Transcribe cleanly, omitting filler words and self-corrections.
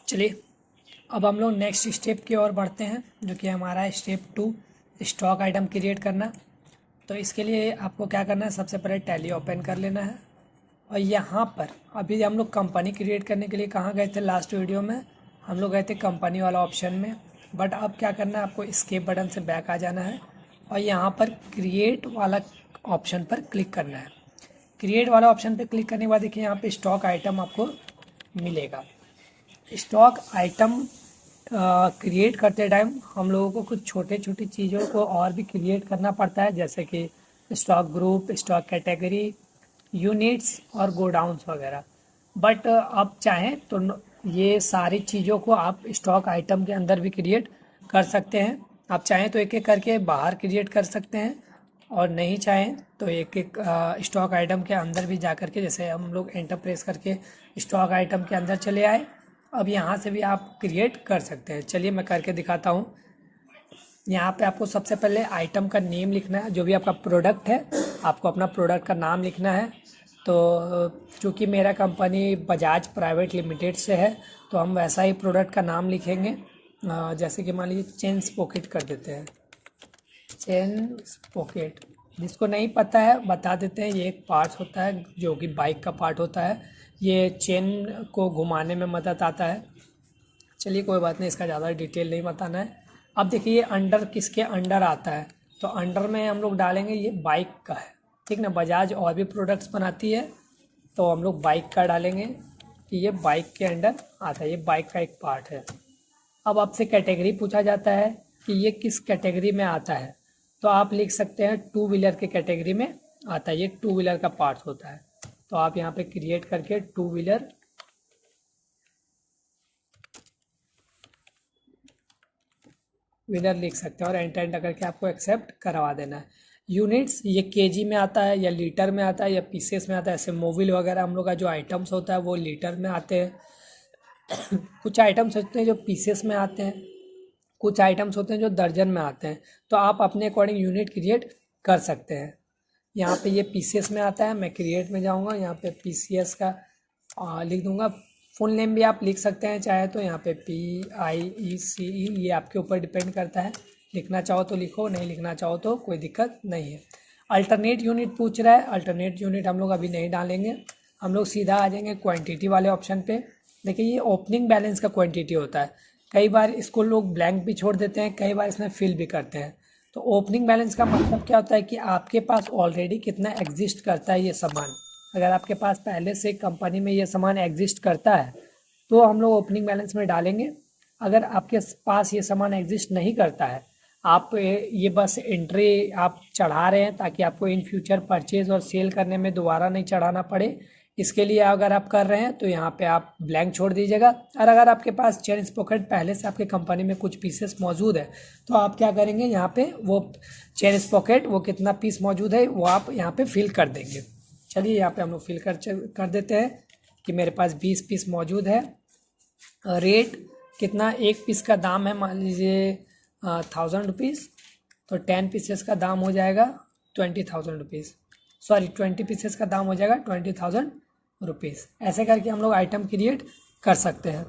चलिए अब हम लोग नेक्स्ट स्टेप की ओर बढ़ते हैं, जो कि हमारा है स्टेप 2, स्टॉक आइटम क्रिएट करना। तो इसके लिए आपको क्या करना है, सबसे पहले टैली ओपन कर लेना है। और यहाँ पर अभी हम लोग कंपनी क्रिएट करने के लिए कहाँ गए थे, लास्ट वीडियो में हम लोग गए थे कंपनी वाला ऑप्शन में। बट अब क्या करना है, आपको एस्केप बटन से बैक आ जाना है और यहाँ पर क्रिएट वाला ऑप्शन पर क्लिक करना है। क्रिएट वाला ऑप्शन पर क्लिक करने के बाद देखिए यहाँ पे स्टॉक आइटम आपको मिलेगा। स्टॉक आइटम क्रिएट करते टाइम हम लोगों को कुछ छोटे छोटी चीज़ों को और भी क्रिएट करना पड़ता है, जैसे कि stock group, stock category, units और गोडाउंस वगैरह। बट आप चाहें तो ये सारी चीज़ों को आप स्टॉक आइटम के अंदर भी क्रिएट कर सकते हैं। आप चाहें तो एक एक करके बाहर क्रिएट कर सकते हैं, और नहीं चाहें तो एक एक स्टॉक आइटम के अंदर भी जा कर के, जैसे हम लोग एंटर प्रेस करके स्टॉक आइटम के अंदर चले आए, अब यहाँ से भी आप क्रिएट कर सकते हैं। चलिए मैं करके दिखाता हूँ। यहाँ पे आपको सबसे पहले आइटम का नेम लिखना है, जो भी आपका प्रोडक्ट है आपको अपना प्रोडक्ट का नाम लिखना है। तो चूँकि मेरा कंपनी बजाज प्राइवेट लिमिटेड से है तो हम वैसा ही प्रोडक्ट का नाम लिखेंगे। जैसे कि मान लीजिए चेन स्पॉकेट कर देते हैं, चेन स्पॉकेट। जिसको नहीं पता है बता देते हैं, ये एक पार्ट्स होता है जो कि बाइक का पार्ट होता है, ये चेन को घुमाने में मदद आता है। चलिए कोई बात नहीं, इसका ज़्यादा डिटेल नहीं बताना है। अब देखिए ये अंडर किसके अंडर आता है, तो अंडर में हम लोग डालेंगे ये बाइक का है, ठीक ना। बजाज और भी प्रोडक्ट्स बनाती है तो हम लोग बाइक का डालेंगे कि ये बाइक के अंडर आता है, ये बाइक का एक पार्ट है। अब आपसे कैटेगरी पूछा जाता है कि ये किस कैटेगरी में आता है, तो आप लिख सकते हैं टू व्हीलर के कैटेगरी में आता है, ये टू व्हीलर का पार्ट होता है। तो आप यहाँ पे क्रिएट करके टू व्हीलर लिख सकते हैं और एंटर एंटर करके आपको एक्सेप्ट करवा देना है। यूनिट्स ये केजी में आता है या लीटर में आता है या पीसेस में आता है। ऐसे मोबिल वगैरह हम लोग का जो आइटम्स होता है वो लीटर में आते हैं। कुछ आइटम्स होते हैं जो पीसेस में आते हैं, कुछ आइटम्स होते हैं जो दर्जन में आते हैं। तो आप अपने अकॉर्डिंग यूनिट क्रिएट कर सकते हैं। यहाँ पे ये पीसेस में आता है, मैं क्रिएट में जाऊँगा, यहाँ पे पीसीएस का लिख दूँगा। फुल नेम भी आप लिख सकते हैं चाहे तो, यहाँ पे PIECE, ये आपके ऊपर डिपेंड करता है, लिखना चाहो तो लिखो, नहीं लिखना चाहो तो कोई दिक्कत नहीं है। अल्टरनेट यूनिट पूछ रहा है, अल्टरनेट यूनिट हम लोग अभी नहीं डालेंगे, हम लोग सीधा आ जाएंगे क्वांटिटी वाले ऑप्शन पे। देखिए ये ओपनिंग बैलेंस का क्वांटिटी होता है, कई बार इसको लोग ब्लैंक भी छोड़ देते हैं, कई बार इसमें फिल भी करते हैं। तो ओपनिंग बैलेंस का मतलब क्या होता है कि आपके पास ऑलरेडी कितना एग्जिस्ट करता है ये सामान। अगर आपके पास पहले से कंपनी में ये सामान एग्जिस्ट करता है तो हम लोग ओपनिंग बैलेंस में डालेंगे। अगर आपके पास ये सामान एग्जिस्ट नहीं करता है, आप ये बस एंट्री आप चढ़ा रहे हैं ताकि आपको इन फ्यूचर परचेज और सेल करने में दोबारा नहीं चढ़ाना पड़े, इसके लिए अगर आप कर रहे हैं तो यहाँ पे आप ब्लैंक छोड़ दीजिएगा। और अगर आपके पास चेन स्पॉकेट पहले से आपके कंपनी में कुछ पीसेस मौजूद है तो आप क्या करेंगे, यहाँ पे वो चेन स्पॉकेट वो कितना पीस मौजूद है वो आप यहाँ पे फिल कर देंगे। चलिए यहाँ पे हम लोग फिल कर देते हैं कि मेरे पास 20 पीस मौजूद है। रेट कितना, एक पीस का दाम है मान लीजिए 1000 रुपीज़, तो 10 पीसेस का दाम हो जाएगा 20,000 रुपीज़। सॉरी 20 पीसेस का दाम हो जाएगा 20,000 रुपीज़। ऐसे करके हम लोग आइटम क्रिएट कर सकते हैं।